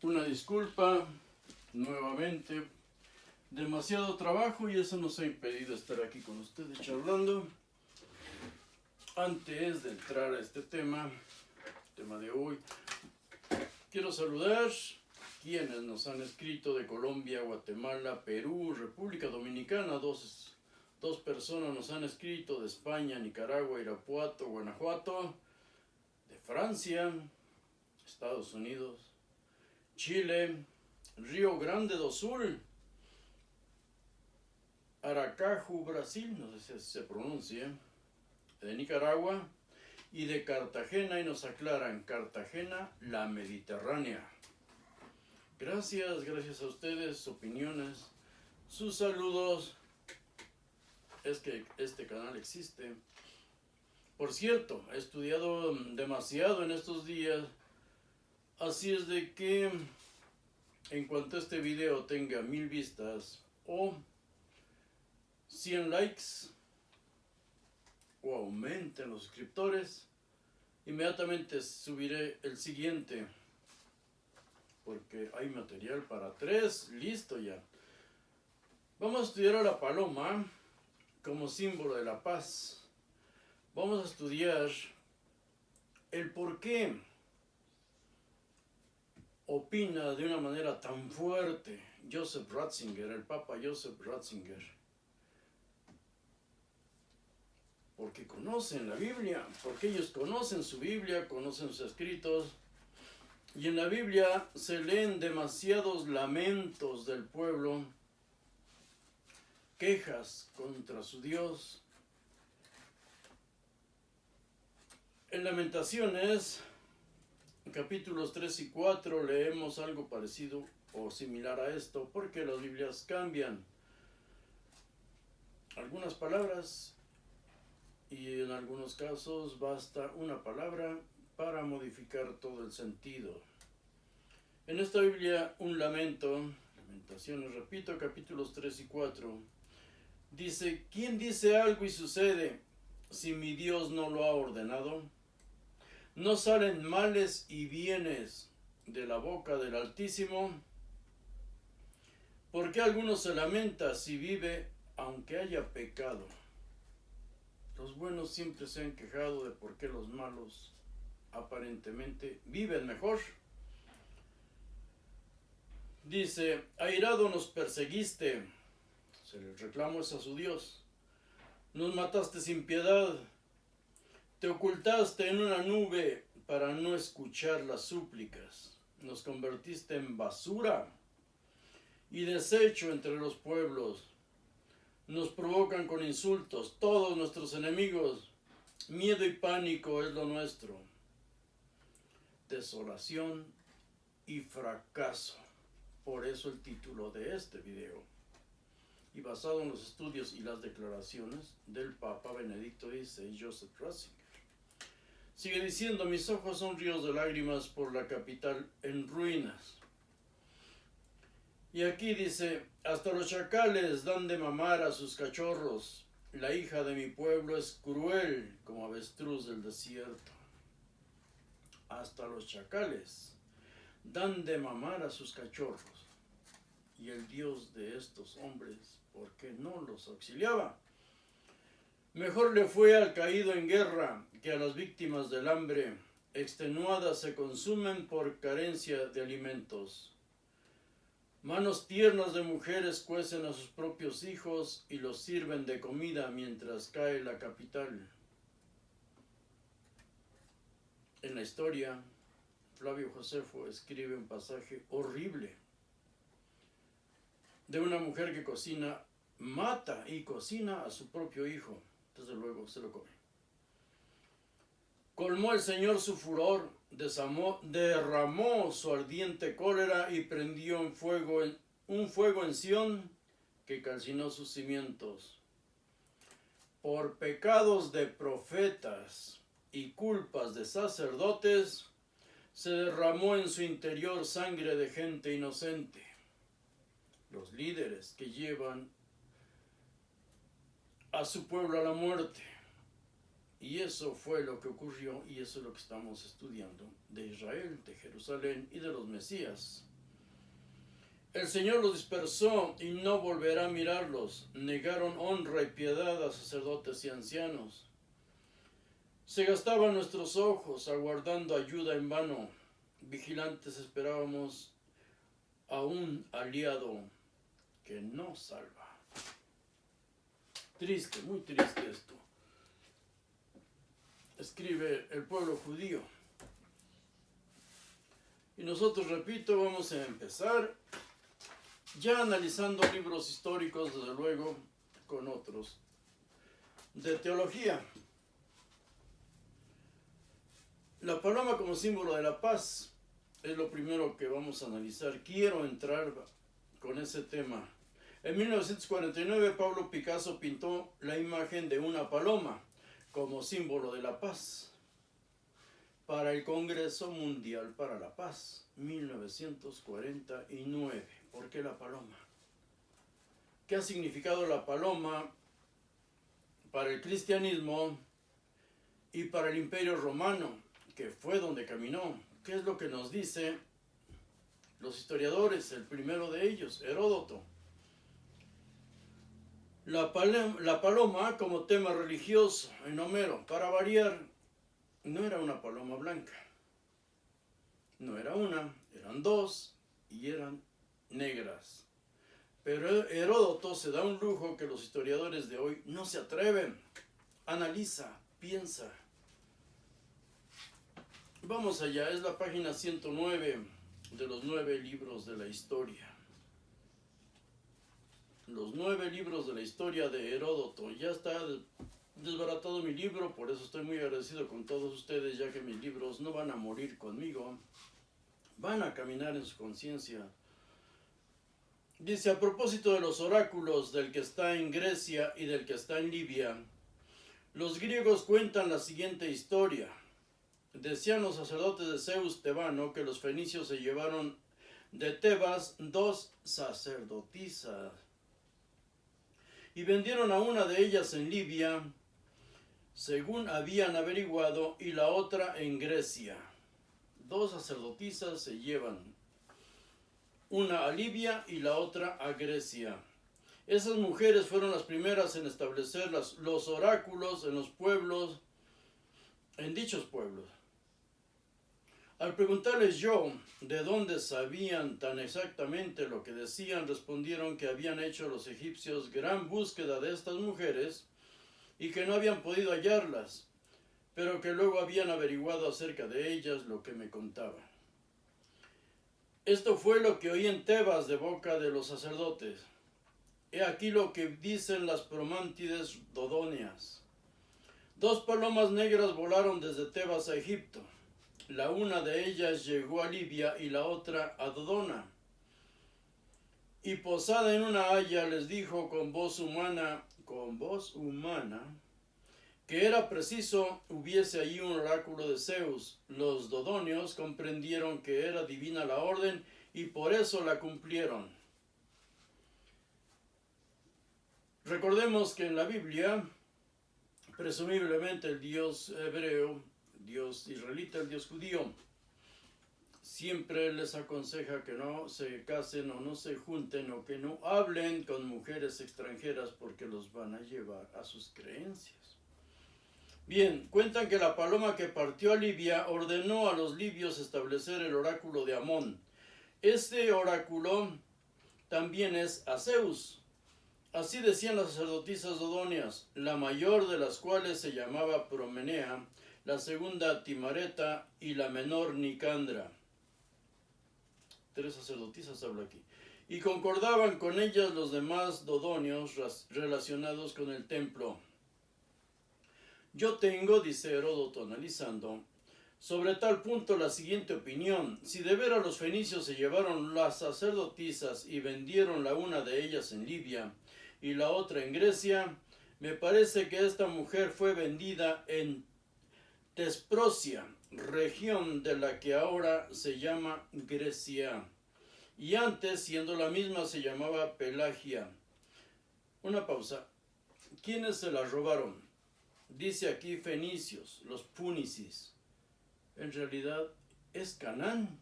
Una disculpa, nuevamente, demasiado trabajo y eso nos ha impedido estar aquí con ustedes charlando. Antes de entrar a este tema de hoy, quiero saludar quienes nos han escrito de Colombia, Guatemala, Perú, República Dominicana. Dos personas nos han escrito de España, Nicaragua, Irapuato, Guanajuato, de Francia, Estados Unidos, Chile, Río Grande do Sul, Aracaju, Brasil, no sé si se pronuncia, de Nicaragua y de Cartagena, y nos aclaran Cartagena, la Mediterránea. Gracias a ustedes, sus opiniones, sus saludos. Es que este canal existe. Por cierto, he estudiado demasiado en estos días, así es de que en cuanto este video tenga 1000 vistas o 100 likes o aumenten los suscriptores, inmediatamente subiré el siguiente, porque hay material para 3, listo ya. Vamos a estudiar a la paloma como símbolo de la paz. Vamos a estudiar el por qué opina de una manera tan fuerte Joseph Ratzinger, el Papa Joseph Ratzinger. Porque conocen la Biblia, porque ellos conocen su Biblia, conocen sus escritos. Y en la Biblia se leen demasiados lamentos del pueblo, quejas contra su Dios. En Lamentaciones, capítulos 3 y 4, leemos algo parecido o similar a esto, porque las Biblias cambian algunas palabras y en algunos casos basta una palabra para modificar todo el sentido. En esta Biblia, un lamento, Lamentaciones, repito, capítulos 3 y 4, dice: ¿quién dice algo y sucede si mi Dios no lo ha ordenado? ¿No salen males y bienes de la boca del Altísimo? ¿Por qué alguno se lamenta si vive aunque haya pecado? Los buenos siempre se han quejado de por qué los malos aparentemente viven mejor. Dice: airado nos perseguiste, se le reclamo es a su Dios, nos mataste sin piedad, te ocultaste en una nube para no escuchar las súplicas, nos convertiste en basura y desecho entre los pueblos, nos provocan con insultos todos nuestros enemigos, miedo y pánico es lo nuestro, desolación y fracaso. Por eso el título de este video, y basado en los estudios y las declaraciones del Papa Benedicto XVI, Joseph Ratzinger. Sigue diciendo: mis ojos son ríos de lágrimas por la capital en ruinas. Y aquí dice: hasta los chacales dan de mamar a sus cachorros, la hija de mi pueblo es cruel como avestruz del desierto. Hasta los chacales dan de mamar a sus cachorros. Y el Dios de estos hombres, ¿por qué no los auxiliaba? Mejor le fue al caído en guerra que a las víctimas del hambre. Extenuadas se consumen por carencia de alimentos. Manos tiernas de mujeres cuecen a sus propios hijos y los sirven de comida mientras cae la capital. En la historia, Flavio Josefo escribe un pasaje horrible de una mujer que mata y cocina a su propio hijo. Desde luego se lo come. Colmó el Señor su furor, derramó su ardiente cólera y prendió un fuego en Sión que calcinó sus cimientos. Por pecados de profetas y culpas de sacerdotes, se derramó en su interior sangre de gente inocente. Los líderes que llevan a su pueblo a la muerte Y eso fue lo que ocurrió y eso es lo que estamos estudiando de Israel, de Jerusalén y de los Mesías. El Señor los dispersó y no volverá a mirarlos. Negaron honra y piedad a sacerdotes y ancianos. Se gastaban nuestros ojos aguardando ayuda en vano. Vigilantes esperábamos a un aliado que no salva. Triste, muy triste esto. Escribe el pueblo judío. Y nosotros, repito, vamos a empezar ya analizando libros históricos, desde luego, con otros de teología. La paloma como símbolo de la paz es lo primero que vamos a analizar. Quiero entrar con ese tema. En 1949, Pablo Picasso pintó la imagen de una paloma como símbolo de la paz para el Congreso Mundial para la Paz, 1949. ¿Por qué la paloma? ¿Qué ha significado la paloma para el cristianismo y para el Imperio Romano, que fue donde caminó? ¿Qué es lo que nos dice los historiadores? El primero de ellos, Heródoto. La paloma como tema religioso en Homero, para variar, no era una paloma blanca. No era una, eran dos y eran negras. Pero Heródoto se da un lujo que los historiadores de hoy no se atreven. Analiza, piensa. Vamos allá, es la página 109 de los 9 libros de la historia. Los 9 libros de la historia de Heródoto. Ya está desbaratado mi libro, por eso estoy muy agradecido con todos ustedes, ya que mis libros no van a morir conmigo, van a caminar en su conciencia. Dice, a propósito de los oráculos del que está en Grecia y del que está en Libia, los griegos cuentan la siguiente historia. Decían los sacerdotes de Zeus tebano que los fenicios se llevaron de Tebas 2 sacerdotisas y vendieron a una de ellas en Libia, según habían averiguado, y la otra en Grecia. 2 sacerdotisas se llevan, una a Libia y la otra a Grecia. Esas mujeres fueron las primeras en establecer los oráculos en los pueblos, en dichos pueblos. Al preguntarles yo de dónde sabían tan exactamente lo que decían, respondieron que habían hecho los egipcios gran búsqueda de estas mujeres y que no habían podido hallarlas, pero que luego habían averiguado acerca de ellas lo que me contaban. Esto fue lo que oí en Tebas de boca de los sacerdotes. He aquí lo que dicen las promántides dodonias. 2 palomas negras volaron desde Tebas a Egipto. La una de ellas llegó a Libia y la otra a Dodona. Y posada en una haya les dijo con voz humana, que era preciso hubiese allí un oráculo de Zeus. Los dodonios comprendieron que era divina la orden y por eso la cumplieron. Recordemos que en la Biblia, presumiblemente el Dios hebreo, Dios israelita, el Dios judío, siempre les aconseja que no se casen o no se junten o que no hablen con mujeres extranjeras porque los van a llevar a sus creencias. Bien, cuentan que la paloma que partió a Libia ordenó a los libios establecer el oráculo de Amón. Este oráculo también es a Zeus. Así decían las sacerdotisas dodonias, la mayor de las cuales se llamaba Promenea, la segunda Timareta y la menor Nicandra. 3 sacerdotisas habla aquí. Y concordaban con ellas los demás dodonios relacionados con el templo. Yo tengo, dice Heródoto analizando, sobre tal punto la siguiente opinión. Si de veras los fenicios se llevaron las sacerdotisas y vendieron la una de ellas en Libia y la otra en Grecia, me parece que esta mujer fue vendida en Tesprocia, región de la que ahora se llama Grecia, y antes, siendo la misma, se llamaba Pelagia. Una pausa. ¿Quiénes se la robaron? dice aquí fenicios, los punicis. En realidad es Canaán,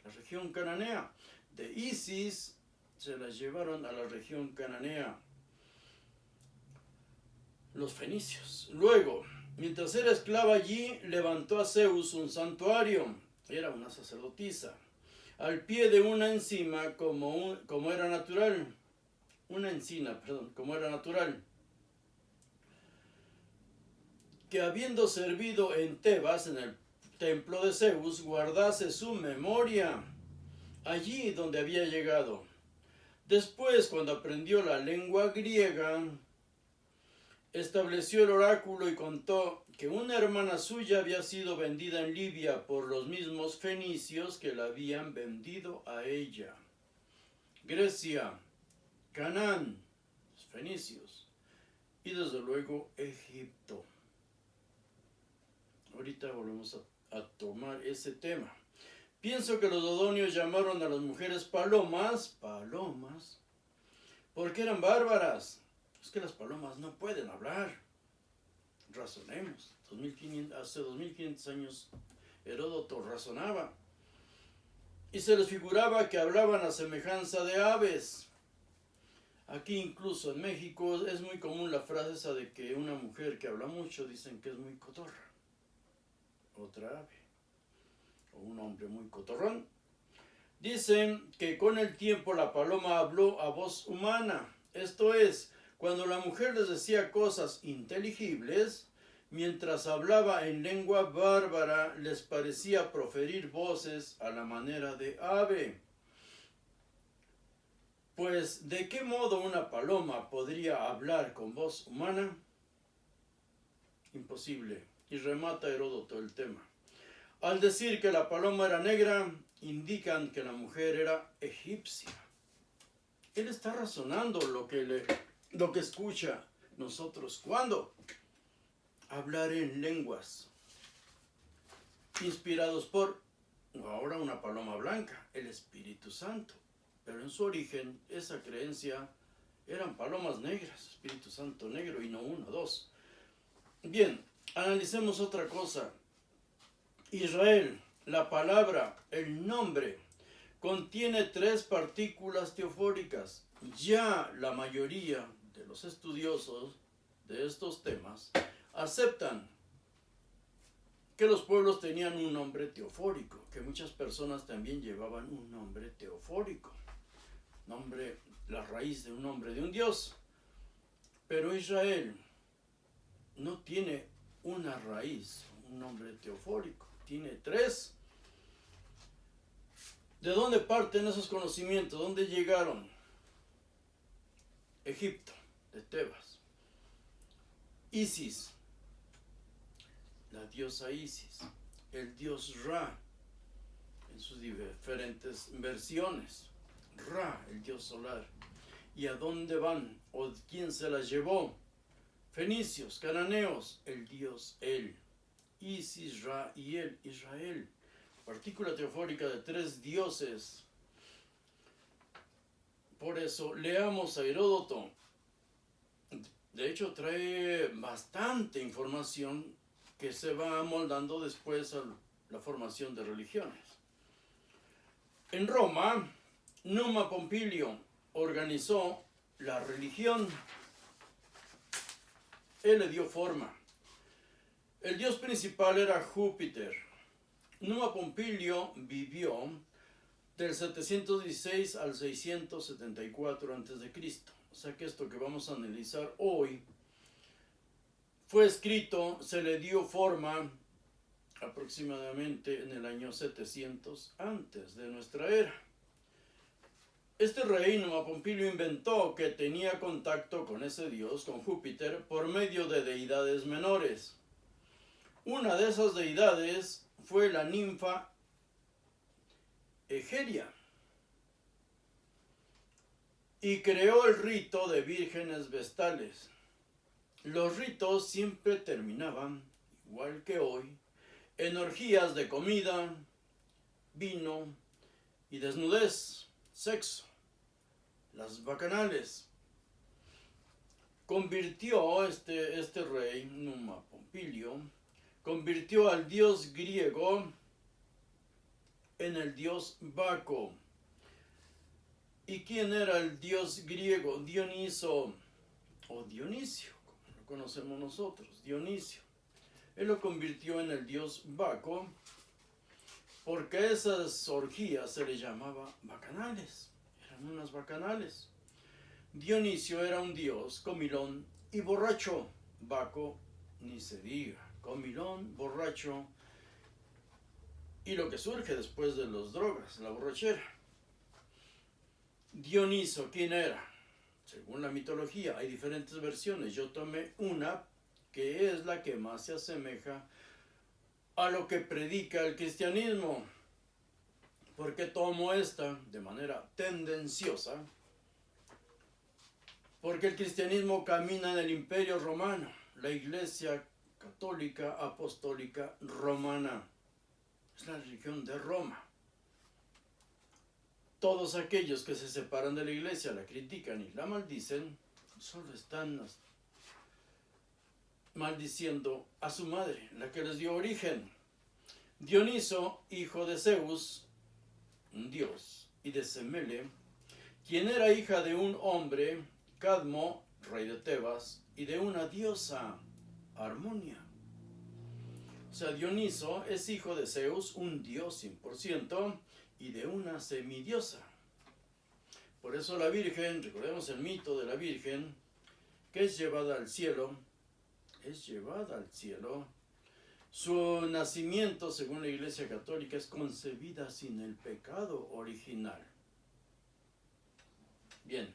la región cananea. De Isis se las llevaron a la región cananea los fenicios. Luego, mientras era esclava allí, levantó a Zeus un santuario. Era una sacerdotisa. Al pie de una encina como era natural. Una encina, perdón, como era natural. Que habiendo servido en Tebas, en el templo de Zeus, guardase su memoria allí donde había llegado. Después, cuando aprendió la lengua griega, estableció el oráculo y contó que una hermana suya había sido vendida en Libia por los mismos fenicios que la habían vendido a ella. Grecia, Canaán, los fenicios y desde luego Egipto. Ahorita volvemos a tomar ese tema. Pienso que los dodonios llamaron a las mujeres palomas, porque eran bárbaras. Es que las palomas no pueden hablar. Razonemos. Hace 2500 años Heródoto razonaba. Y se les figuraba que hablaban a semejanza de aves. Aquí incluso en México es muy común la frase esa de que una mujer que habla mucho dicen que es muy cotorra. Otra ave. O un hombre muy cotorrón. Dicen que con el tiempo la paloma habló a voz humana. Esto es, cuando la mujer les decía cosas inteligibles, mientras hablaba en lengua bárbara, les parecía proferir voces a la manera de ave. Pues, ¿de qué modo una paloma podría hablar con voz humana? Imposible. Y remata Heródoto el tema. Al decir que la paloma era negra, indican que la mujer era egipcia. Él está razonando lo que escucha nosotros. ¿Cuándo? Hablar en lenguas. Inspirados por, ahora una paloma blanca, el Espíritu Santo. Pero en su origen, esa creencia eran palomas negras, Espíritu Santo negro y no uno, dos. Bien, analicemos otra cosa. Israel, la palabra, el nombre, contiene 3 partículas teofóricas. Ya la mayoría de los estudiosos de estos temas aceptan que los pueblos tenían un nombre teofórico, que muchas personas también llevaban un nombre teofórico, la raíz de un nombre de un dios. Pero Israel no tiene una raíz, un nombre teofórico, tiene 3. ¿De dónde parten esos conocimientos? ¿Dónde llegaron? Egipto, de Tebas. Isis, la diosa Isis. El dios Ra, en sus diferentes versiones. Ra, el dios solar. ¿Y a dónde van? ¿O quién se las llevó? Fenicios, cananeos, el dios El. Isis, Ra y El, Israel. Partícula teofórica de 3 dioses. Por eso leamos a Heródoto. De hecho trae bastante información que se va amoldando después a la formación de religiones. En Roma, Numa Pompilio organizó la religión. Él le dio forma. El dios principal era Júpiter. Numa Pompilio vivió del 716 al 674 a.C. O sea que esto que vamos a analizar hoy fue escrito, se le dio forma aproximadamente en el año 700 antes de nuestra era. Este rey Numa Pompilio inventó que tenía contacto con ese dios, con Júpiter, por medio de deidades menores. Una de esas deidades fue la ninfa Egeria. Y creó el rito de vírgenes vestales. Los ritos siempre terminaban, igual que hoy, en orgías de comida, vino y desnudez, sexo, las bacanales. convirtió este rey, Numa Pompilio, convirtió al dios griego en el dios Baco. ¿Y quién era el dios griego? Dioniso, o Dionisio, como lo conocemos nosotros, Dionisio. Él lo convirtió en el dios Baco, porque a esas orgías se le llamaba bacanales, eran unas bacanales. Dionisio era un dios comilón y borracho, Baco ni se diga, comilón, borracho, y lo que surge después de las drogas, la borrachera. Dioniso, ¿quién era? Según la mitología, hay diferentes versiones. Yo tomé una que es la que más se asemeja a lo que predica el cristianismo. ¿Por qué tomo esta de manera tendenciosa? Porque el cristianismo camina en el Imperio Romano, la Iglesia Católica Apostólica Romana. Es la religión de Roma. Todos aquellos que se separan de la Iglesia, la critican y la maldicen, solo están maldiciendo a su madre, la que les dio origen. Dioniso, hijo de Zeus, un dios, y de Semele, quien era hija de un hombre, Cadmo, rey de Tebas, y de una diosa, Harmonia. O sea, Dioniso es hijo de Zeus, un dios 100%, y de una semidiosa. Por eso la Virgen, recordemos el mito de la Virgen, que es llevada al cielo, su nacimiento, según la Iglesia Católica, es concebida sin el pecado original. Bien,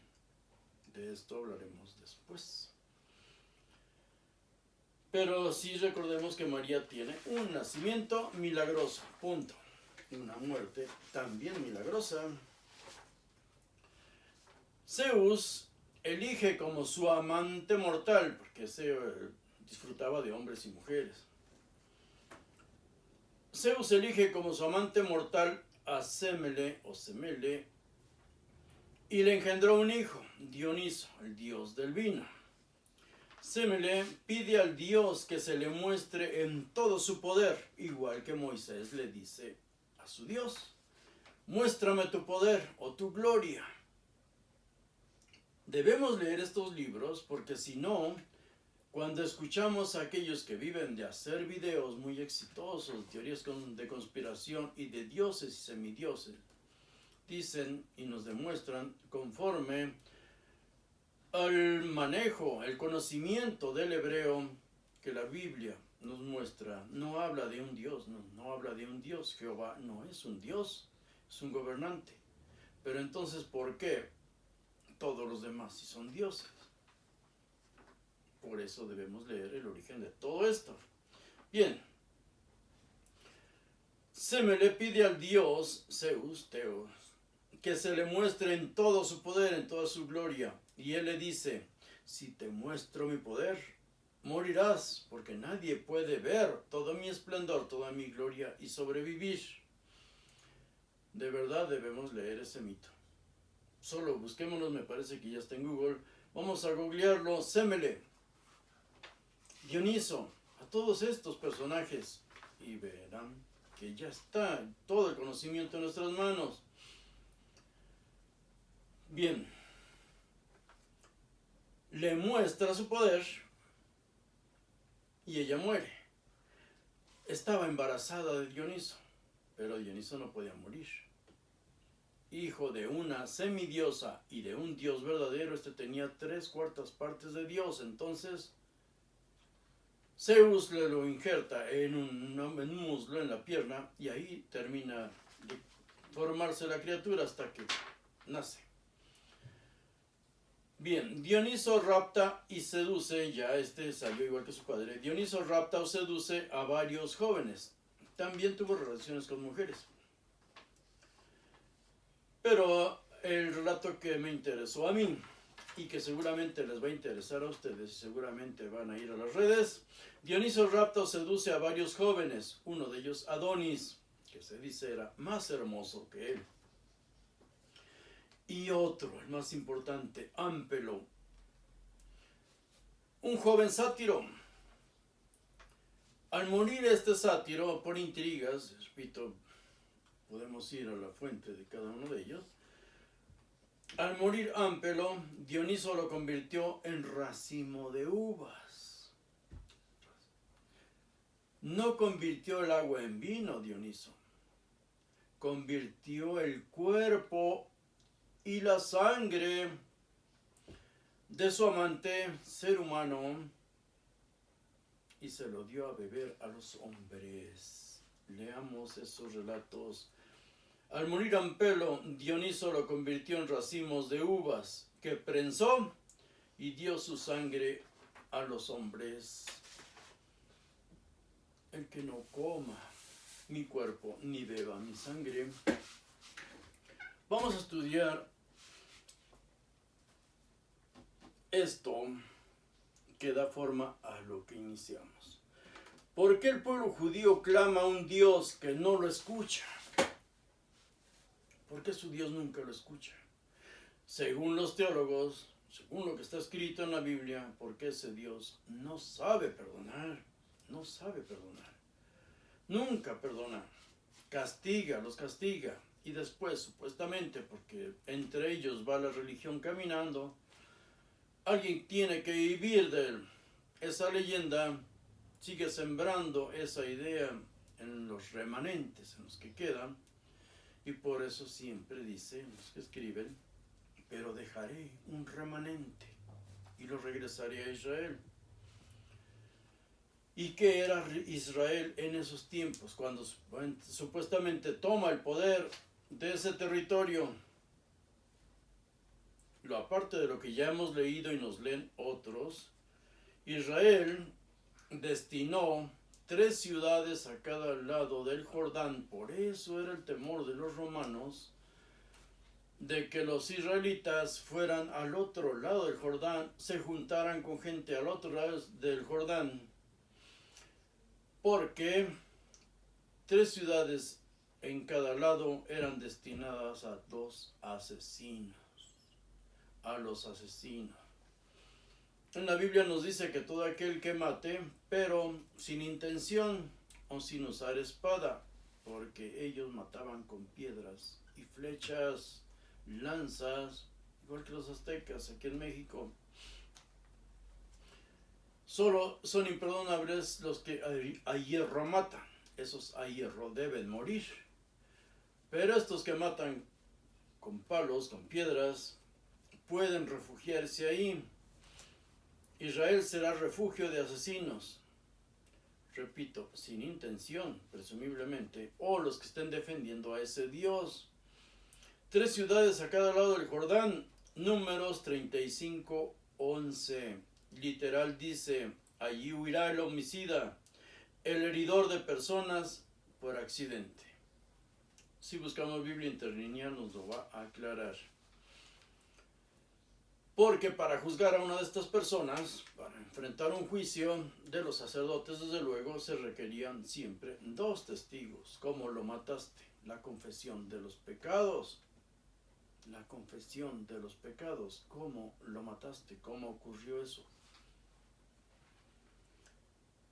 de esto hablaremos después. Pero sí recordemos que María tiene un nacimiento milagroso, punto. Y una muerte también milagrosa. Zeus elige como su amante mortal, porque se disfrutaba de hombres y mujeres. Zeus elige como su amante mortal a Semele o Semele y le engendró un hijo, Dioniso, el dios del vino. Semele pide al dios que se le muestre en todo su poder, igual que Moisés le dice a su Dios: muéstrame tu poder o tu gloria. Debemos leer estos libros porque si no, cuando escuchamos a aquellos que viven de hacer videos muy exitosos, teorías de conspiración y de dioses y semidioses, dicen y nos demuestran conforme al manejo, el conocimiento del hebreo que la Biblia nos muestra, no habla de un Dios, no habla de un Dios. Jehová no es un Dios, es un gobernante. Pero entonces, ¿por qué todos los demás sí son dioses? Por eso debemos leer el origen de todo esto. Bien, me le pide al dios Zeus, Teos, que se le muestre en todo su poder, en toda su gloria. Y él le dice: si te muestro mi poder, morirás, porque nadie puede ver todo mi esplendor, toda mi gloria y sobrevivir. De verdad debemos leer ese mito. Solo busquémonos, me parece que ya está en Google. Vamos a googlearlo. Semele, Dioniso, a todos estos personajes, y verán que ya está todo el conocimiento en nuestras manos. Bien, le muestra su poder y ella muere. Estaba embarazada de Dioniso, pero Dioniso no podía morir. Hijo de una semidiosa y de un dios verdadero, tenía 3/4 partes de Dios. Entonces Zeus le lo injerta en un muslo, en la pierna, y ahí termina de formarse la criatura hasta que nace. Bien, Dioniso rapta y seduce, ya salió igual que su padre. Dioniso rapta o seduce a varios jóvenes. También tuvo relaciones con mujeres. Pero el relato que me interesó a mí, y que seguramente les va a interesar a ustedes, seguramente van a ir a las redes. Dioniso rapta o seduce a varios jóvenes, uno de ellos Adonis, que se dice era más hermoso que él. Y otro, el más importante, Ámpelo. Un joven sátiro. Al morir este sátiro por intrigas, repito, podemos ir a la fuente de cada uno de ellos. Al morir Ámpelo, Dioniso lo convirtió en racimo de uvas. No convirtió el agua en vino, Dioniso. Convirtió el cuerpo y la sangre de su amante, ser humano, y se lo dio a beber a los hombres. Leamos esos relatos. Al morir Ampelo, Dioniso lo convirtió en racimos de uvas, que prensó y dio su sangre a los hombres. El que no coma mi cuerpo ni beba mi sangre. Vamos a estudiar esto que da forma a lo que iniciamos. ¿Por qué el pueblo judío clama a un Dios que no lo escucha? ¿Por qué su Dios nunca lo escucha? Según los teólogos, según lo que está escrito en la Biblia, porque ese Dios no sabe perdonar, no sabe perdonar, nunca perdona, los castiga, y después, supuestamente, porque entre ellos va la religión caminando, alguien tiene que vivir de él. Esa leyenda sigue sembrando esa idea en los remanentes, en los que quedan, y por eso siempre dicen los que escriben, pero dejaré un remanente y lo regresaré a Israel. ¿Y qué era Israel en esos tiempos? Cuando supuestamente toma el poder de ese territorio. Lo aparte de lo que ya hemos leído y nos leen otros, Israel destinó 3 ciudades a cada lado del Jordán. Por eso era el temor de los romanos de que los israelitas fueran al otro lado del Jordán, se juntaran con gente al otro lado del Jordán, porque 3 ciudades en cada lado eran destinadas a 2 asesinos, a los asesinos. En la Biblia nos dice que todo aquel que mate, pero sin intención o sin usar espada, porque ellos mataban con piedras y flechas, lanzas, igual que los aztecas aquí en México. Solo son imperdonables los que a hierro matan. Esos a hierro deben morir. Pero estos que matan con palos, con piedras, pueden refugiarse ahí. Israel será refugio de asesinos. Repito, sin intención, presumiblemente, o los que estén defendiendo a ese Dios. 3 ciudades a cada lado del Jordán. Números 35:11. Literal dice, allí huirá el homicida, el heridor de personas por accidente. Si buscamos Biblia interlineal nos lo va a aclarar. Porque para juzgar a una de estas personas, para enfrentar un juicio de los sacerdotes, desde luego, se requerían siempre 2 testigos. ¿Cómo lo mataste? La confesión de los pecados. La confesión de los pecados. ¿Cómo lo mataste? ¿Cómo ocurrió eso?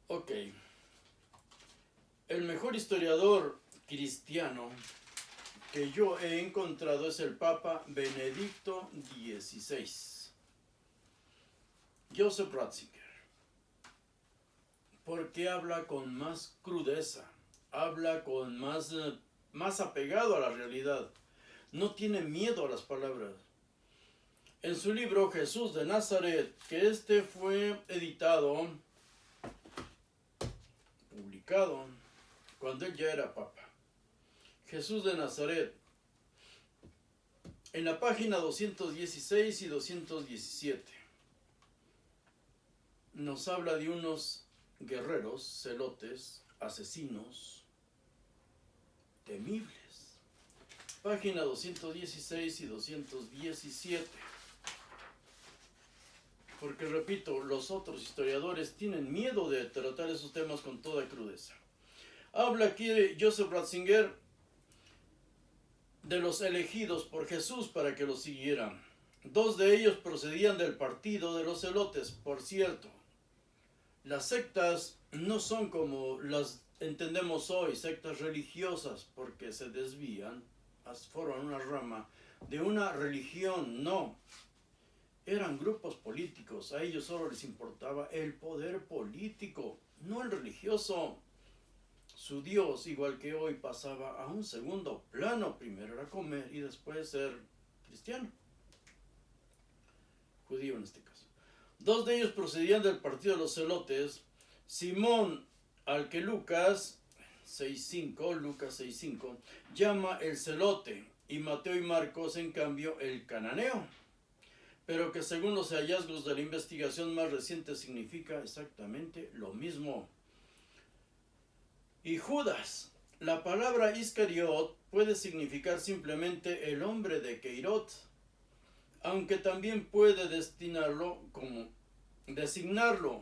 Ok. El mejor historiador cristiano que yo he encontrado es el Papa Benedicto XVI. Joseph Ratzinger. Porque habla con más crudeza, habla con más apegado a la realidad. No tiene miedo a las palabras. En su libro Jesús de Nazaret, que fue publicado, cuando él ya era papa. Jesús de Nazaret, en la página 216 y 217, nos habla de unos guerreros, celotes, asesinos, temibles. Página 216 y 217. Porque, repito, los otros historiadores tienen miedo de tratar esos temas con toda crudeza. Habla aquí de Joseph Ratzinger, de los elegidos por Jesús para que lo siguieran. 2 de ellos procedían del partido de los celotes, por cierto. Las sectas no son como las entendemos hoy, sectas religiosas, porque se desvían, forman una rama de una religión, no. Eran grupos políticos, a ellos solo les importaba el poder político, no el religioso. Su Dios, igual que hoy, pasaba a un segundo plano. Primero era comer y después ser cristiano. Judío en este caso. Dos de ellos procedían del partido de los celotes. Simón, al que Lucas 6.5 llama el celote, y Mateo y Marcos, en cambio, el cananeo, pero que según los hallazgos de la investigación más reciente significa exactamente lo mismo. Y Judas, la palabra Iscariot puede significar simplemente el hombre de Keirot, aunque también puede designarlo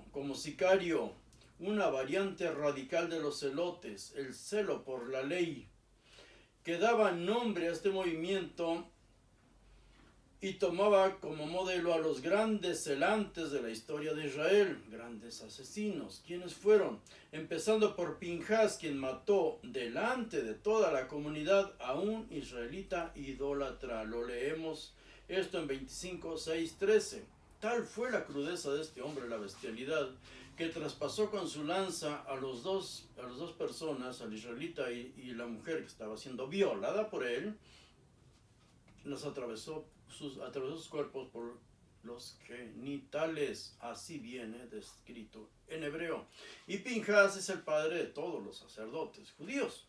como sicario, una variante radical de los celotes, el celo por la ley, que daba nombre a este movimiento y tomaba como modelo a los grandes celantes de la historia de Israel, grandes asesinos. ¿Quiénes fueron? Empezando por Pinjas, quien mató delante de toda la comunidad a un israelita idólatra. Lo leemos esto en 25:6-13. Tal fue la crudeza de este hombre, la bestialidad, que traspasó con su lanza a las dos personas, al israelita y la mujer que estaba siendo violada por él, los atravesó sus cuerpos por los genitales. Así viene descrito en hebreo. Y Pinjas es el padre de todos los sacerdotes judíos.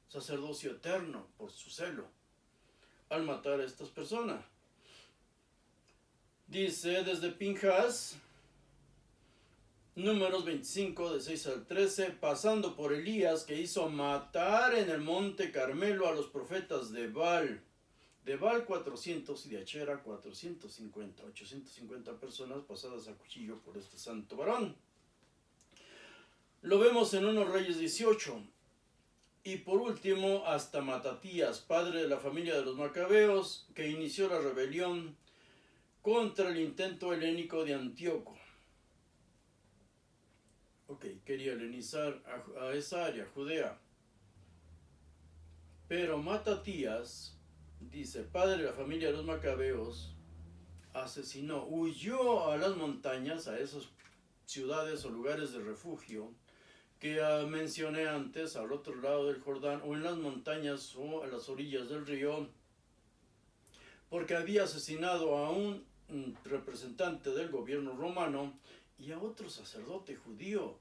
Sacerdocio eterno por su celo al matar a estas personas. Dice desde Pinjas, Números 25, de 6 al 13, pasando por Elías, que hizo matar en el monte Carmelo a los profetas de Baal. De Baal 400 y de Achera 850 personas pasadas a cuchillo por este santo varón. Lo vemos en 1 Reyes 18. Y por último, hasta Matatías, padre de la familia de los Macabeos, que inició la rebelión contra el intento helénico de Antíoco. Quería helenizar a esa área, Judea. Pero Matatías, dice, padre de la familia de los Macabeos, huyó a las montañas, a esas ciudades o lugares de refugio que mencioné antes, al otro lado del Jordán, o en las montañas o a las orillas del río, porque había asesinado a un representante del gobierno romano y a otro sacerdote judío.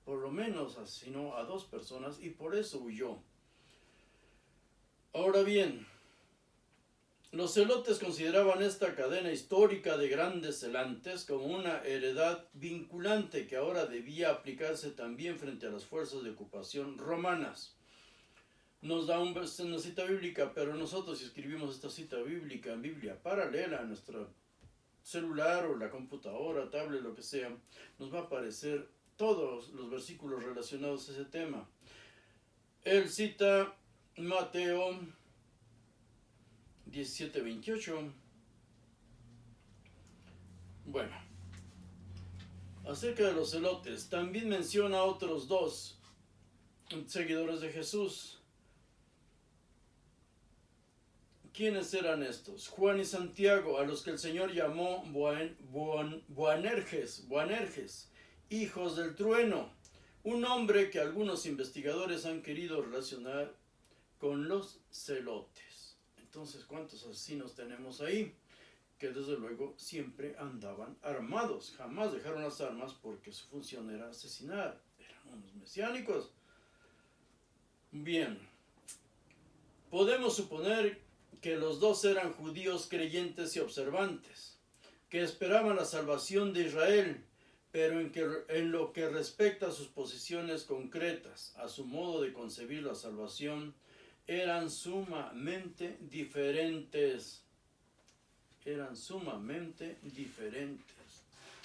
Por lo menos asesinó a 2 personas y por eso huyó. Ahora bien, los celotes consideraban esta cadena histórica de grandes celantes como una heredad vinculante que ahora debía aplicarse también frente a las fuerzas de ocupación romanas. Nos da una cita bíblica, pero nosotros, si escribimos esta cita bíblica en Biblia paralela a nuestro celular o la computadora, tablet, lo que sea, nos va a aparecer todos los versículos relacionados a ese tema. Él cita Mateo 17:28. Bueno, acerca de los celotes, también menciona a otros 2 seguidores de Jesús. ¿Quiénes eran estos? Juan y Santiago, a los que el Señor llamó Boanerges, hijos del trueno, un nombre que algunos investigadores han querido relacionar con los celotes. Entonces, ¿cuántos asesinos tenemos ahí? Que desde luego siempre andaban armados, jamás dejaron las armas porque su función era asesinar, eran unos mesiánicos. Bien, podemos suponer que los 2 eran judíos creyentes y observantes, que esperaban la salvación de Israel, pero en lo que respecta a sus posiciones concretas, a su modo de concebir la salvación, eran sumamente diferentes.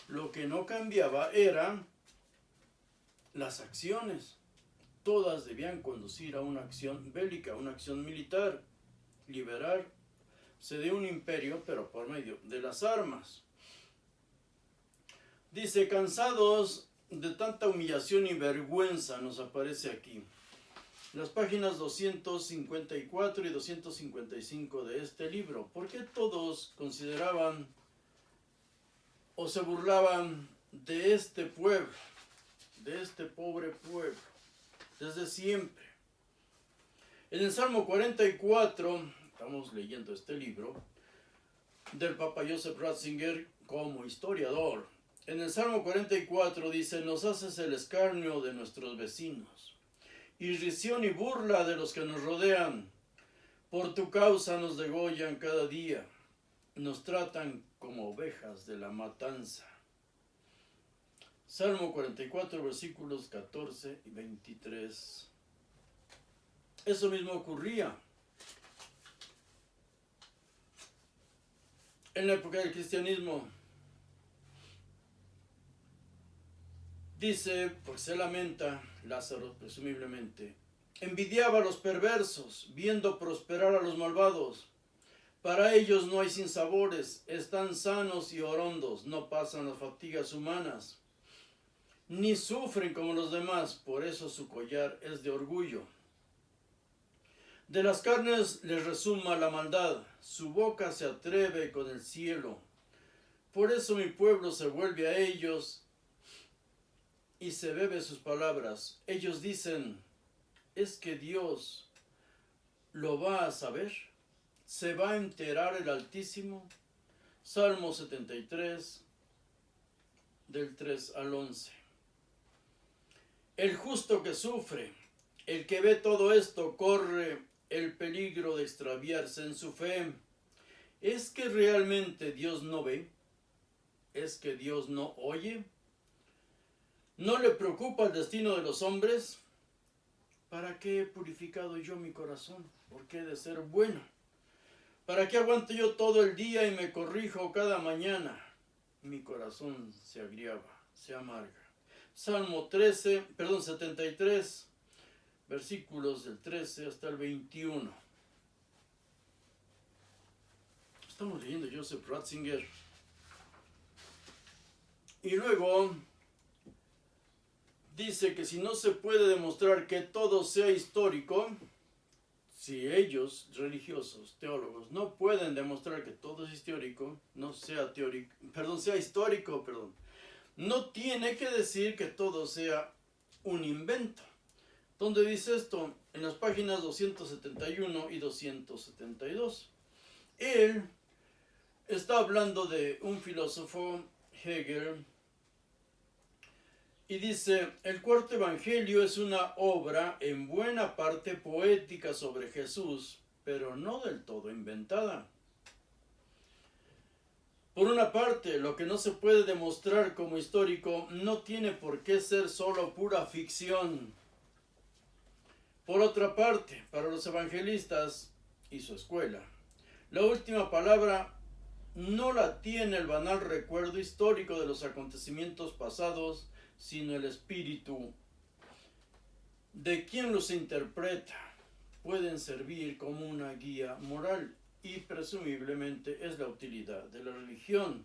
Lo que no cambiaba eran las acciones. Todas debían conducir a una acción bélica, una acción militar, liberarse de un imperio, pero por medio de las armas. Dice, cansados de tanta humillación y vergüenza, nos aparece aquí. Las páginas 254 y 255 de este libro. ¿Por qué todos consideraban o se burlaban de este pueblo, de este pobre pueblo, desde siempre? En el Salmo 44, estamos leyendo este libro, del Papa Joseph Ratzinger como historiador. En el Salmo 44 dice, nos haces el escarnio de nuestros vecinos, irrisión y burla de los que nos rodean. Por tu causa nos degollan cada día, nos tratan como ovejas de la matanza. Salmo 44, versículos 14 y 23. Eso mismo ocurría en la época del cristianismo. Dice, pues se lamenta Lázaro, presumiblemente, envidiaba a los perversos, viendo prosperar a los malvados. Para ellos no hay sinsabores, están sanos y orondos, no pasan las fatigas humanas, ni sufren como los demás, por eso su collar es de orgullo. De las carnes les resuma la maldad, su boca se atreve con el cielo. Por eso mi pueblo se vuelve a ellos y se bebe sus palabras. Ellos dicen, ¿es que Dios lo va a saber? ¿Se va a enterar el Altísimo? Salmo 73, del 3 al 11. El justo que sufre, el que ve todo esto, corre el peligro de extraviarse en su fe. ¿Es que realmente Dios no ve? ¿Es que Dios no oye? ¿No le preocupa el destino de los hombres? ¿Para qué he purificado yo mi corazón? ¿Por qué he de ser bueno? ¿Para qué aguanto yo todo el día y me corrijo cada mañana? Mi corazón se agriava, se amarga. Salmo 73, versículos del 13 hasta el 21. Estamos leyendo Joseph Ratzinger. Y luego dice que si no se puede demostrar que todo sea histórico, si ellos, religiosos, teólogos, no pueden demostrar que todo es histórico, sea histórico, no tiene que decir que todo sea un invento. ¿Dónde dice esto? En las páginas 271 y 272. Él está hablando de un filósofo, Hegel, y dice, el cuarto evangelio es una obra en buena parte poética sobre Jesús, pero no del todo inventada. Por una parte, lo que no se puede demostrar como histórico no tiene por qué ser solo pura ficción. Por otra parte, para los evangelistas y su escuela, la última palabra no la tiene el banal recuerdo histórico de los acontecimientos pasados, sino el espíritu de quien los interpreta. Pueden servir como una guía moral y presumiblemente es la utilidad de la religión.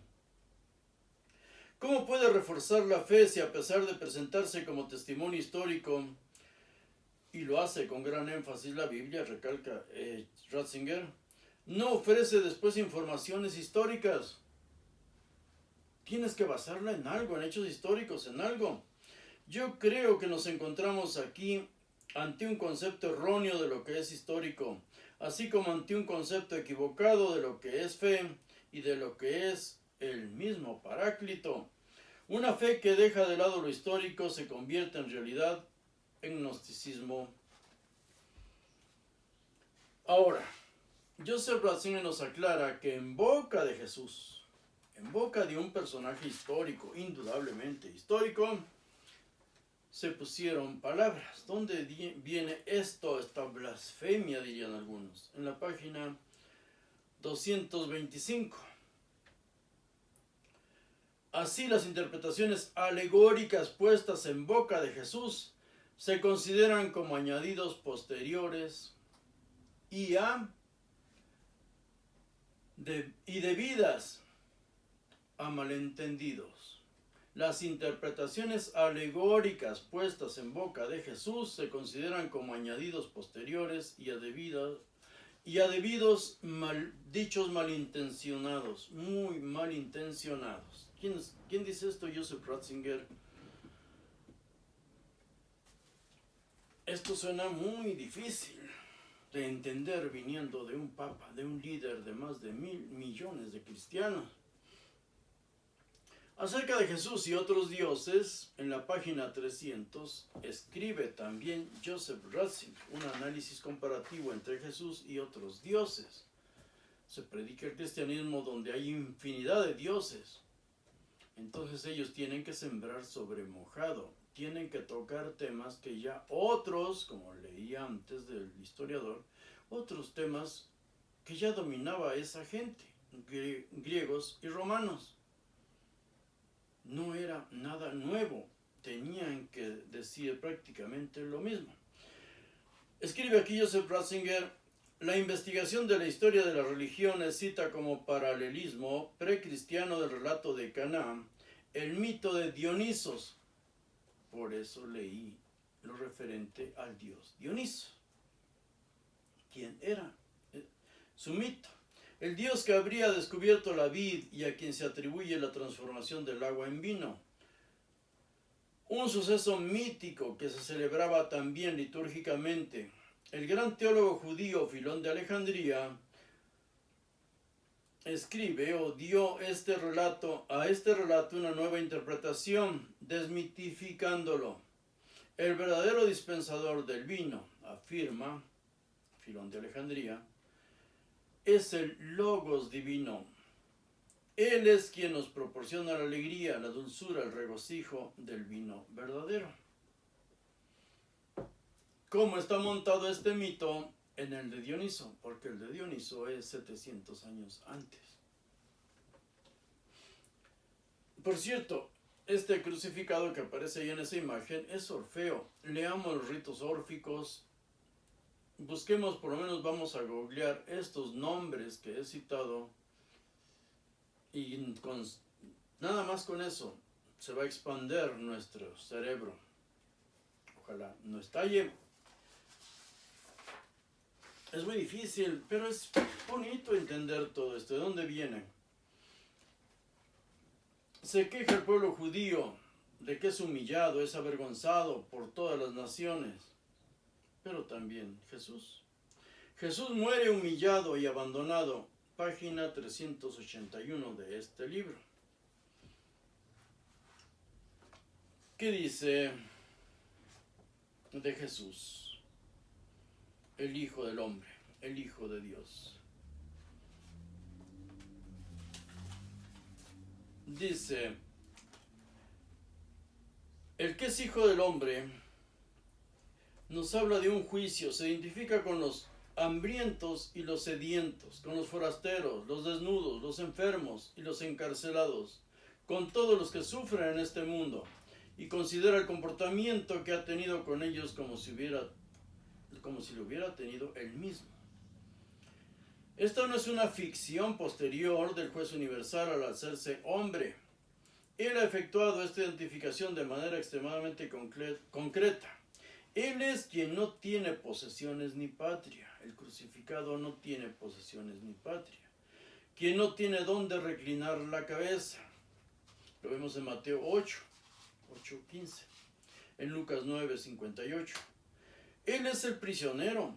¿Cómo puede reforzar la fe si a pesar de presentarse como testimonio histórico, y lo hace con gran énfasis la Biblia, recalca Ratzinger, no ofrece después informaciones históricas? Tienes que basarla en algo, en hechos históricos, en algo. Yo creo que nos encontramos aquí ante un concepto erróneo de lo que es histórico, así como ante un concepto equivocado de lo que es fe y de lo que es el mismo Paráclito. Una fe que deja de lado lo histórico se convierte en realidad en gnosticismo. Ahora, Joseph Ratzinger nos aclara que en boca de Jesús, en boca de un personaje histórico, indudablemente histórico, se pusieron palabras. ¿Dónde viene esto, esta blasfemia, dirían algunos? En la página 225. Así las interpretaciones alegóricas puestas en boca de Jesús se consideran como añadidos posteriores y debidas a malentendidos. Las interpretaciones alegóricas puestas en boca de Jesús se consideran como añadidos posteriores y a debidos dichos malintencionados, muy malintencionados. ¿Quién dice esto? Joseph Ratzinger. Esto suena muy difícil de entender viniendo de un papa, de un líder de más de 1.000 millones de cristianos. Acerca de Jesús y otros dioses, en la página 300, escribe también Joseph Ratzinger un análisis comparativo entre Jesús y otros dioses. Se predica el cristianismo donde hay infinidad de dioses. Entonces ellos tienen que sembrar sobre mojado, tienen que tocar temas que ya otros, como leí antes del historiador, otros temas que ya dominaba esa gente, griegos y romanos. No era nada nuevo, tenían que decir prácticamente lo mismo. Escribe aquí Joseph Ratzinger: la investigación de la historia de las religiones cita como paralelismo precristiano del relato de Caná el mito de Dionisos. Por eso leí lo referente al dios Dioniso. ¿Quién era? Su mito. El dios que habría descubierto la vid y a quien se atribuye la transformación del agua en vino. Un suceso mítico que se celebraba también litúrgicamente. El gran teólogo judío Filón de Alejandría escribe o dio a este relato una nueva interpretación, desmitificándolo. El verdadero dispensador del vino, afirma Filón de Alejandría, es el Logos divino. Él es quien nos proporciona la alegría, la dulzura, el regocijo del vino verdadero. ¿Cómo está montado este mito? En el de Dioniso, porque el de Dioniso es 700 años antes. Por cierto, este crucificado que aparece ahí en esa imagen es Orfeo. Leamos los ritos órficos. Busquemos, por lo menos vamos a googlear estos nombres que he citado. Y nada más con eso se va a expandir nuestro cerebro. Ojalá no estalle. Es muy difícil, pero es bonito entender todo esto. ¿De dónde viene? Se queja el pueblo judío de que es humillado, es avergonzado por todas las naciones. Pero también Jesús. Jesús muere humillado y abandonado. Página 381 de este libro. ¿Qué dice de Jesús? El Hijo del Hombre, el Hijo de Dios. Dice: el que es Hijo del Hombre nos habla de un juicio, se identifica con los hambrientos y los sedientos, con los forasteros, los desnudos, los enfermos y los encarcelados, con todos los que sufren en este mundo, y considera el comportamiento que ha tenido con ellos como si lo hubiera tenido él mismo. Esta no es una ficción posterior del juez universal al hacerse hombre. Él ha efectuado esta identificación de manera extremadamente concreta. Él es quien no tiene posesiones ni patria. El crucificado no tiene posesiones ni patria. Quien no tiene dónde reclinar la cabeza. Lo vemos en Mateo 8:15. En Lucas 9:58. Él es el prisionero,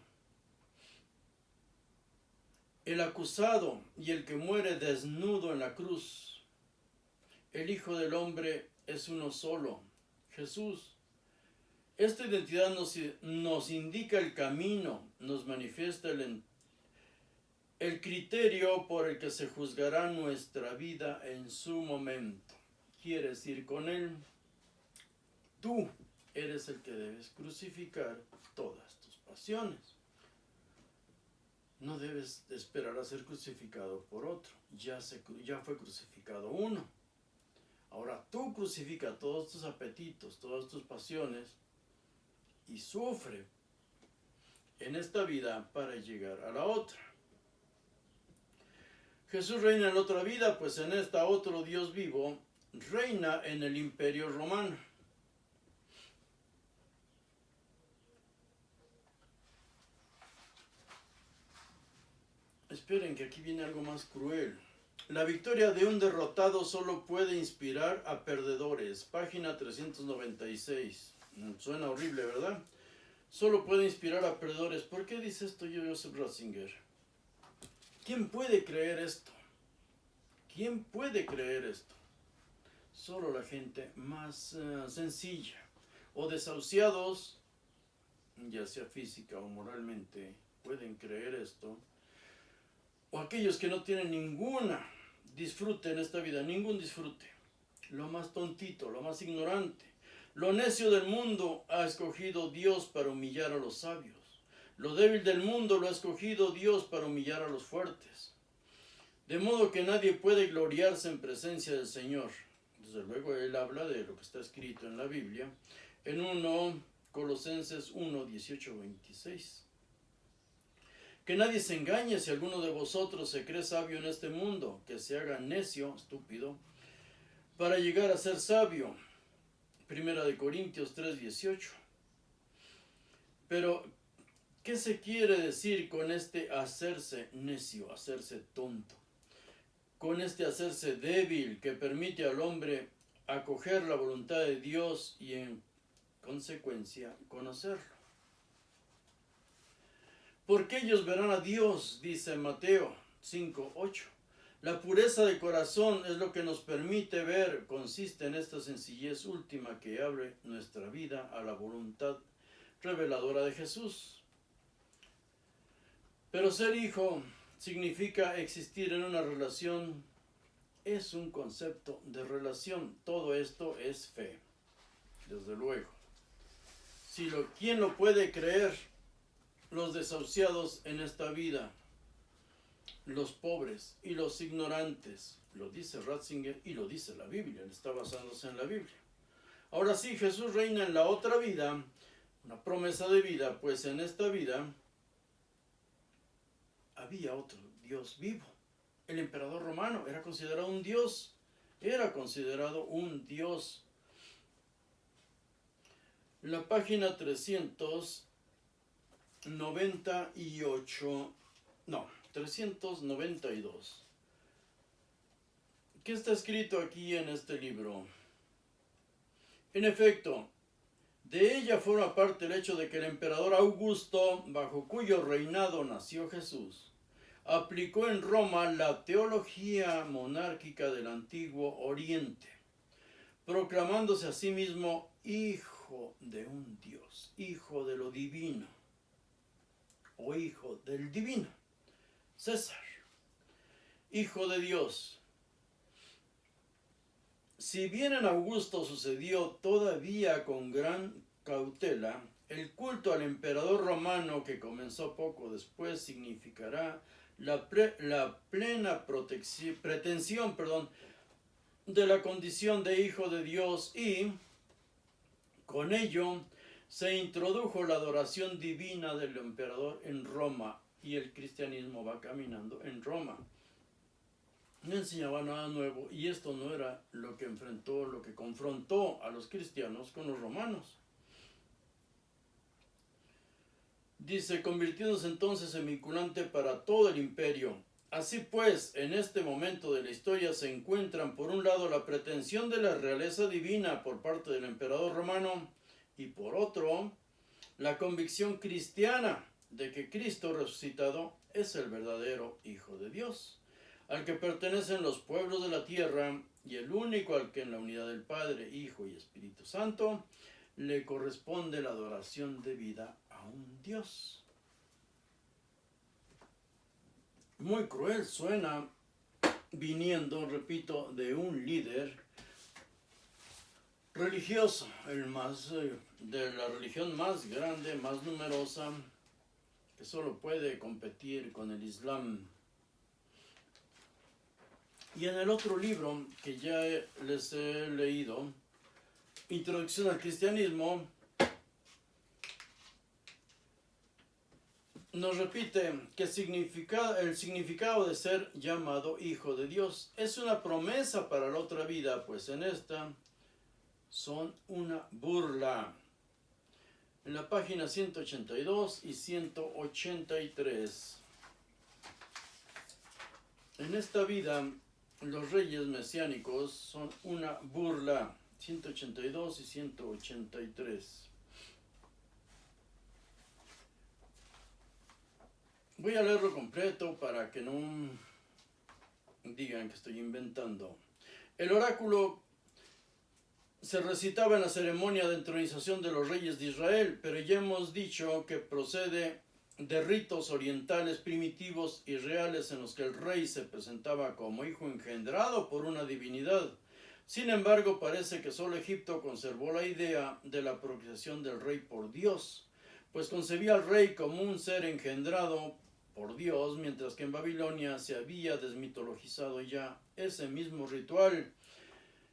el acusado y el que muere desnudo en la cruz. El Hijo del Hombre es uno solo, Jesús. Esta identidad nos indica el camino, nos manifiesta el criterio por el que se juzgará nuestra vida en su momento. ¿Quieres ir con Él? Tú eres el que debes crucificar todas tus pasiones. No debes esperar a ser crucificado por otro. Ya fue crucificado uno. Ahora tú crucifica todos tus apetitos, todas tus pasiones y sufre en esta vida para llegar a la otra. Jesús reina en la otra vida, pues en esta otro Dios vivo reina en el Imperio Romano. Esperen que aquí viene algo más cruel. La victoria de un derrotado solo puede inspirar a perdedores. Página 396. Suena horrible, ¿verdad? Solo puede inspirar a perdedores. ¿Por qué dice esto Joseph Ratzinger? ¿Quién puede creer esto? ¿Quién puede creer esto? Solo la gente más sencilla o desahuciados, ya sea física o moralmente, pueden creer esto. O aquellos que no tienen ninguna disfrute en esta vida, ningún disfrute. Lo más tontito, lo más ignorante. Lo necio del mundo ha escogido Dios para humillar a los sabios. Lo débil del mundo lo ha escogido Dios para humillar a los fuertes. De modo que nadie puede gloriarse en presencia del Señor. Desde luego él habla de lo que está escrito en la Biblia. En Colosenses 1, 18, 26. Que nadie se engañe si alguno de vosotros se cree sabio en este mundo, que se haga necio, estúpido, para llegar a ser sabio. Primera de Corintios 3, 18. Pero, ¿qué se quiere decir con este hacerse necio, hacerse tonto? Con este hacerse débil que permite al hombre acoger la voluntad de Dios y en consecuencia conocerlo. Porque ellos verán a Dios, dice Mateo 5:8. La pureza de corazón es lo que nos permite ver, consiste en esta sencillez última que abre nuestra vida a la voluntad reveladora de Jesús. Pero ser hijo significa existir en una relación, es un concepto de relación. Todo esto es fe, desde luego. ¿Quién lo puede creer? Los desahuciados en esta vida, los pobres y los ignorantes, lo dice Ratzinger y lo dice la Biblia, está basándose en la Biblia. Ahora sí, Jesús reina en la otra vida, una promesa de vida, pues en esta vida había otro Dios vivo. El emperador romano era considerado un Dios, La página 392. ¿Qué está escrito aquí en este libro? En efecto, de ella forma parte el hecho de que el emperador Augusto, bajo cuyo reinado nació Jesús, aplicó en Roma la teología monárquica del antiguo Oriente, proclamándose a sí mismo hijo de un Dios, hijo de lo divino, o hijo del divino, César, hijo de Dios. Si bien en Augusto sucedió todavía con gran cautela, el culto al emperador romano que comenzó poco después significará la plena pretensión de la condición de hijo de Dios y con ello se introdujo la adoración divina del emperador en Roma y el cristianismo va caminando en Roma. No enseñaba nada nuevo y esto no era lo que confrontó a los cristianos con los romanos. Dice, convirtiéndose entonces en vinculante para todo el imperio. Así pues, en este momento de la historia se encuentran por un lado la pretensión de la realeza divina por parte del emperador romano y por otro, la convicción cristiana de que Cristo resucitado es el verdadero Hijo de Dios, al que pertenecen los pueblos de la tierra y el único al que en la unidad del Padre, Hijo y Espíritu Santo le corresponde la adoración debida a un Dios. Muy cruel suena viniendo, repito, de un líder religioso, de la religión más grande, más numerosa, que solo puede competir con el Islam. Y en el otro libro que ya les he leído, Introducción al Cristianismo, nos repite que el significado de ser llamado hijo de Dios es una promesa para la otra vida, pues en esta son una burla. En la página 182 y 183. En esta vida, los reyes mesiánicos son una burla. 182 y 183. Voy a leerlo completo para que no digan que estoy inventando. El oráculo se recitaba en la ceremonia de entronización de los reyes de Israel, pero ya hemos dicho que procede de ritos orientales primitivos y reales en los que el rey se presentaba como hijo engendrado por una divinidad. Sin embargo, parece que solo Egipto conservó la idea de la procreación del rey por Dios, pues concebía al rey como un ser engendrado por Dios, mientras que en Babilonia se había desmitologizado ya ese mismo ritual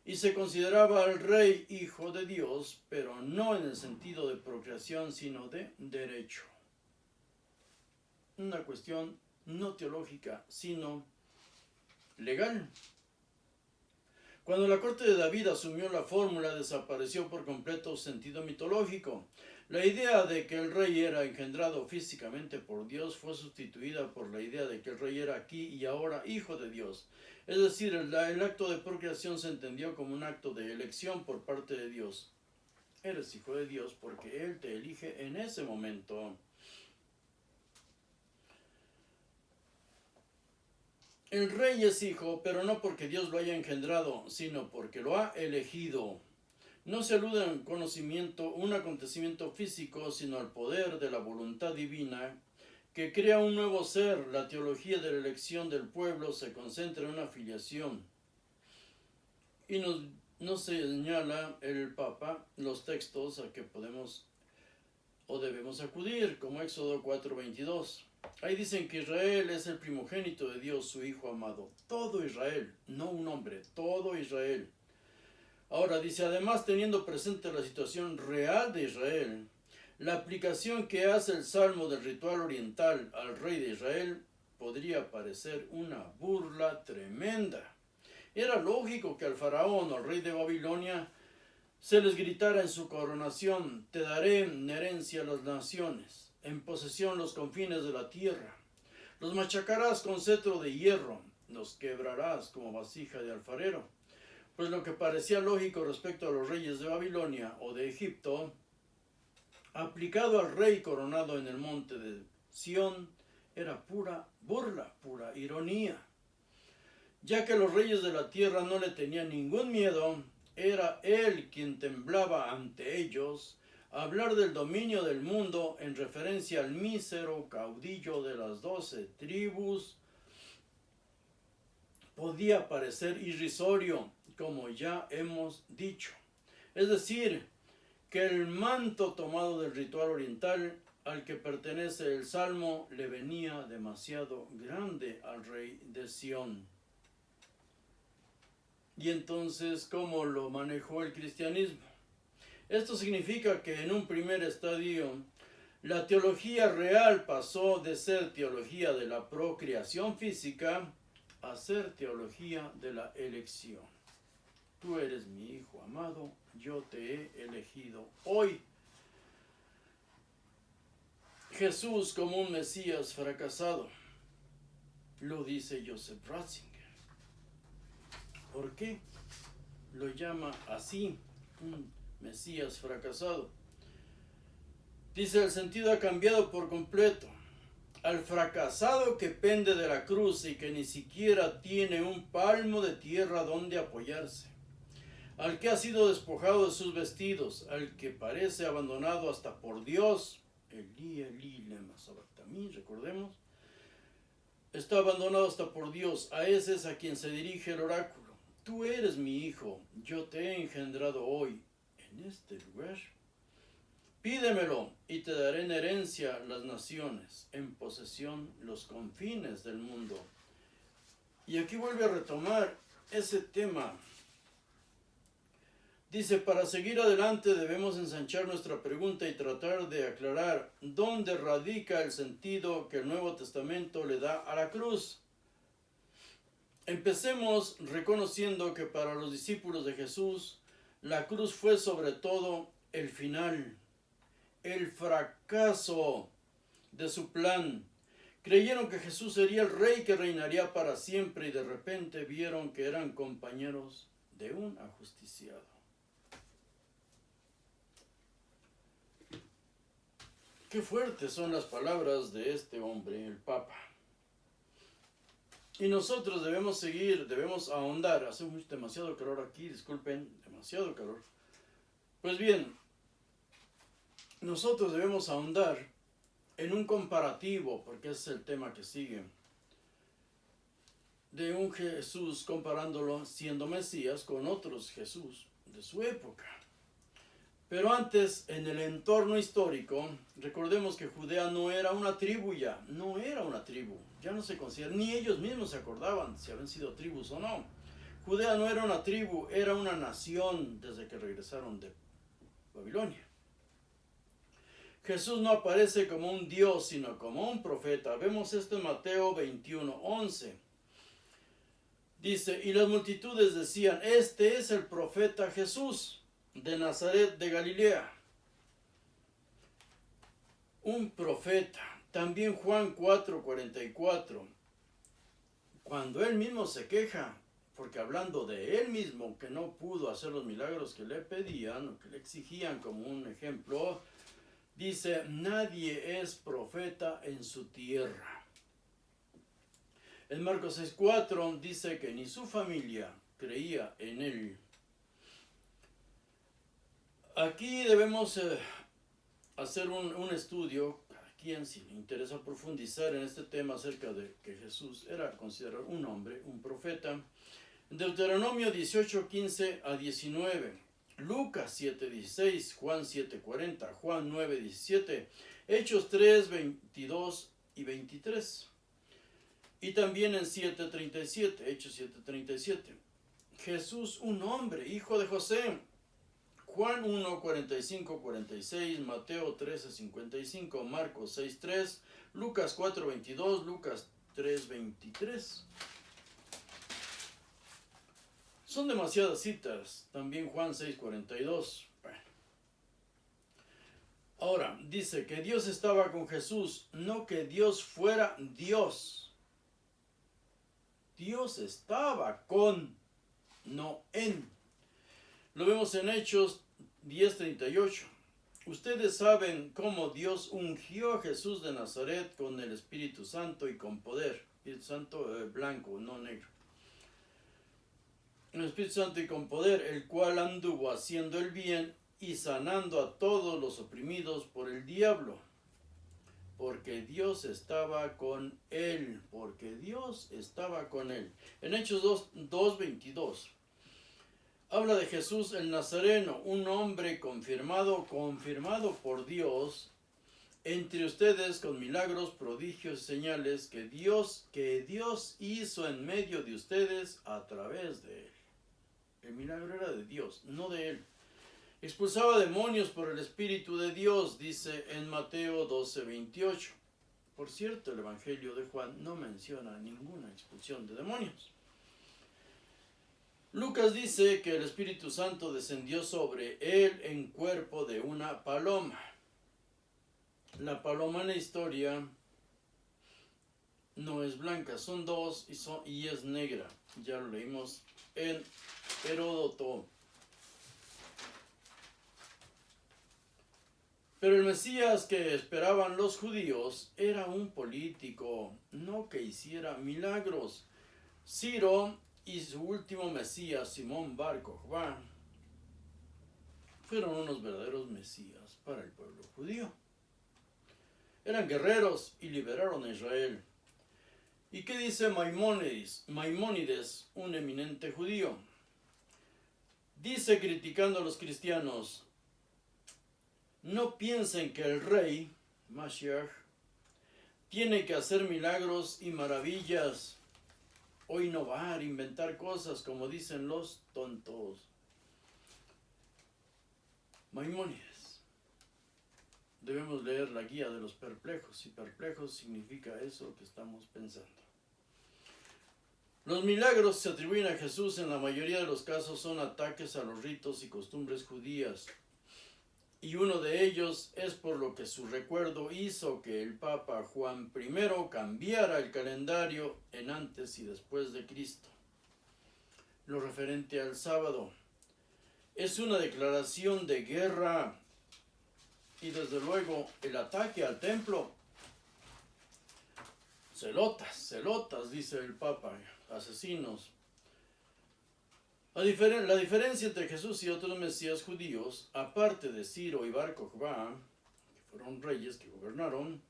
y se consideraba al rey hijo de Dios, pero no en el sentido de procreación, sino de derecho. Una cuestión no teológica, sino legal. Cuando la corte de David asumió la fórmula, desapareció por completo su sentido mitológico. La idea de que el rey era engendrado físicamente por Dios fue sustituida por la idea de que el rey era aquí y ahora hijo de Dios. Es decir, el acto de procreación se entendió como un acto de elección por parte de Dios. Eres hijo de Dios porque Él te elige en ese momento. El rey es hijo, pero no porque Dios lo haya engendrado, sino porque lo ha elegido. No se alude a un acontecimiento físico, sino al poder de la voluntad divina que crea un nuevo ser. La teología de la elección del pueblo se concentra en una filiación. Y nos señala el Papa los textos a que podemos o debemos acudir, como Éxodo 4:22. Ahí dicen que Israel es el primogénito de Dios, su Hijo amado. Todo Israel, no un hombre, todo Israel. Ahora dice, además teniendo presente la situación real de Israel, la aplicación que hace el Salmo del ritual oriental al rey de Israel podría parecer una burla tremenda. Era lógico que al faraón o al rey de Babilonia se les gritara en su coronación, te daré en herencia las naciones, en posesión los confines de la tierra. Los machacarás con cetro de hierro, los quebrarás como vasija de alfarero. Pues lo que parecía lógico respecto a los reyes de Babilonia o de Egipto, aplicado al rey coronado en el monte de Sión, era pura burla, pura ironía. Ya que los reyes de la tierra no le tenían ningún miedo, era él quien temblaba ante ellos. Hablar del dominio del mundo en referencia al mísero caudillo de las 12 tribus podía parecer irrisorio, como ya hemos dicho. Es decir, que el manto tomado del ritual oriental al que pertenece el Salmo le venía demasiado grande al rey de Sión. Y entonces, ¿cómo lo manejó el cristianismo? Esto significa que en un primer estadio, la teología real pasó de ser teología de la procreación física a ser teología de la elección. Tú eres mi hijo amado, yo te he elegido hoy. Jesús como un Mesías fracasado, lo dice Joseph Ratzinger. ¿Por qué lo llama así, un Mesías fracasado? Dice, el sentido ha cambiado por completo. Al fracasado que pende de la cruz y que ni siquiera tiene un palmo de tierra donde apoyarse. Al que ha sido despojado de sus vestidos, al que parece abandonado hasta por Dios. Elí, Elí, lema sabactamí, recordemos. Está abandonado hasta por Dios. A ese es a quien se dirige el oráculo. Tú eres mi hijo, yo te he engendrado hoy en este lugar. Pídemelo y te daré en herencia las naciones, en posesión los confines del mundo. Y aquí vuelve a retomar ese tema Dice, para seguir adelante debemos ensanchar nuestra pregunta y tratar de aclarar dónde radica el sentido que el Nuevo Testamento le da a la cruz. Empecemos reconociendo que para los discípulos de Jesús, la cruz fue sobre todo el final, el fracaso de su plan. Creyeron que Jesús sería el rey que reinaría para siempre y de repente vieron que eran compañeros de un ajusticiado. Qué fuertes son las palabras de este hombre, el Papa. Y nosotros debemos ahondar. Hace demasiado calor aquí, disculpen, demasiado calor. Pues bien, nosotros debemos ahondar en un comparativo, porque ese es el tema que sigue, de un Jesús comparándolo siendo Mesías con otros Jesús de su época. Pero antes, en el entorno histórico, recordemos que Judea no era una tribu ya, no era una tribu, ya no se considera, ni ellos mismos se acordaban si habían sido tribus o no. Judea no era una tribu, era una nación desde que regresaron de Babilonia. Jesús no aparece como un Dios, sino como un profeta. Vemos esto en Mateo 21:11. Dice, y las multitudes decían, este es el profeta Jesús de Nazaret de Galilea. Un profeta. También Juan 4:44. Cuando él mismo se queja, porque hablando de él mismo, que no pudo hacer los milagros que le pedían o que le exigían como un ejemplo, dice, nadie es profeta en su tierra. En Marcos 6:4 dice que ni su familia creía en él. Aquí debemos hacer un estudio, a quien si le interesa profundizar en este tema acerca de que Jesús era considerado un hombre, un profeta. Deuteronomio 18:15 a 19, Lucas 7:16, Juan 7:40, Juan 9:17, Hechos 3:22 y 23. Y también en 7:37, Hechos 7:37. Jesús, un hombre, hijo de José. Juan 1:45-46, Mateo 13:55, Marcos 6:3, Lucas 4:22, Lucas 3:23. Son demasiadas citas. También Juan 6:42. Bueno. Ahora, dice que Dios estaba con Jesús, no que Dios fuera Dios. Dios estaba con, no en. Lo vemos en Hechos 10:38. Ustedes saben cómo Dios ungió a Jesús de Nazaret con el Espíritu Santo y con poder. Espíritu Santo blanco, no negro. El Espíritu Santo y con poder, el cual anduvo haciendo el bien y sanando a todos los oprimidos por el diablo. Porque Dios estaba con él. Porque Dios estaba con él. En Hechos 2:22. Habla de Jesús el Nazareno, un hombre confirmado por Dios entre ustedes con milagros, prodigios y señales que Dios hizo en medio de ustedes a través de él. El milagro era de Dios, no de él. Expulsaba demonios por el Espíritu de Dios, dice en Mateo 12:28. Por cierto, el Evangelio de Juan no menciona ninguna expulsión de demonios. Lucas dice que el Espíritu Santo descendió sobre él en cuerpo de una paloma. La paloma en la historia no es blanca, son dos y es negra. Ya lo leímos en Heródoto. Pero el Mesías que esperaban los judíos era un político, no que hiciera milagros. Ciro y su último Mesías, Simón Bar Kokhba, fueron unos verdaderos Mesías para el pueblo judío. Eran guerreros y liberaron a Israel. ¿Y qué dice Maimónides, un eminente judío? Dice, criticando a los cristianos, no piensen que el rey, Mashiach, tiene que hacer milagros y maravillas o innovar, inventar cosas como dicen los tontos. Maimónides. Debemos leer la guía de los perplejos, y perplejos significa eso que estamos pensando. Los milagros se atribuyen a Jesús en la mayoría de los casos son ataques a los ritos y costumbres judías. Y uno de ellos es por lo que su recuerdo hizo que el Papa Juan I cambiara el calendario en antes y después de Cristo. Lo referente al sábado es una declaración de guerra y desde luego el ataque al templo. Celotas, dice el Papa, asesinos. La diferencia entre Jesús y otros mesías judíos, aparte de Ciro y Bar Kokhba, que fueron reyes que gobernaron,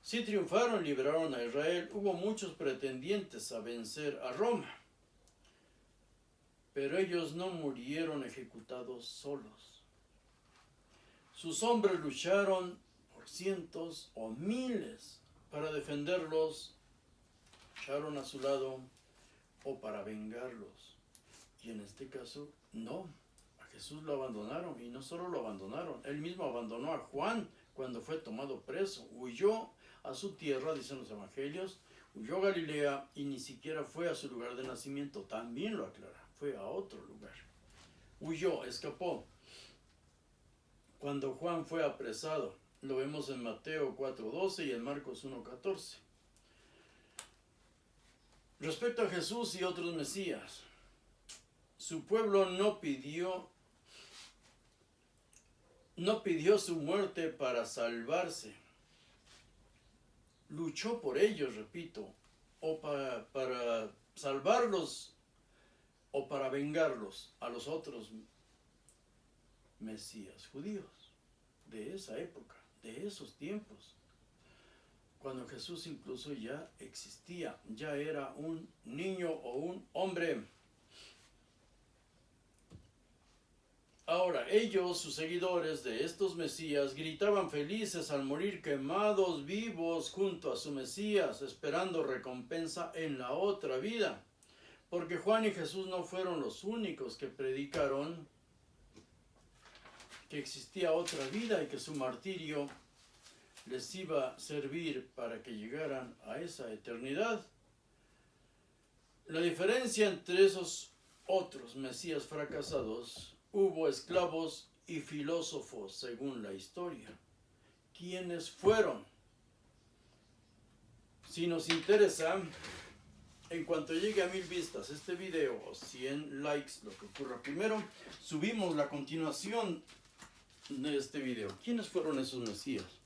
sí triunfaron y liberaron a Israel. Hubo muchos pretendientes a vencer a Roma, pero ellos no murieron ejecutados solos. Sus hombres lucharon por cientos o miles para defenderlos, lucharon a su lado o para vengarlos. Y en este caso, no, a Jesús lo abandonaron, y no solo lo abandonaron, él mismo abandonó a Juan cuando fue tomado preso, huyó a su tierra, dicen los evangelios, huyó a Galilea y ni siquiera fue a su lugar de nacimiento, también lo aclara, fue a otro lugar, huyó, escapó. Cuando Juan fue apresado, lo vemos en Mateo 4:12 y en Marcos 1:14. Respecto a Jesús y otros mesías, su pueblo no pidió su muerte para salvarse. Luchó por ellos, repito, o para salvarlos o para vengarlos a los otros mesías judíos de esa época, de esos tiempos, cuando Jesús incluso ya existía, ya era un niño o un hombre. Ahora, ellos, sus seguidores de estos mesías, gritaban felices al morir quemados vivos junto a su Mesías, esperando recompensa en la otra vida. Porque Juan y Jesús no fueron los únicos que predicaron que existía otra vida y que su martirio les iba a servir para que llegaran a esa eternidad. La diferencia entre esos otros mesías fracasados: hubo esclavos y filósofos, según la historia. ¿Quiénes fueron? Si nos interesa, en cuanto llegue a 1000 vistas este video o 100 likes, lo que ocurra primero, subimos la continuación de este video. ¿Quiénes fueron esos mesías?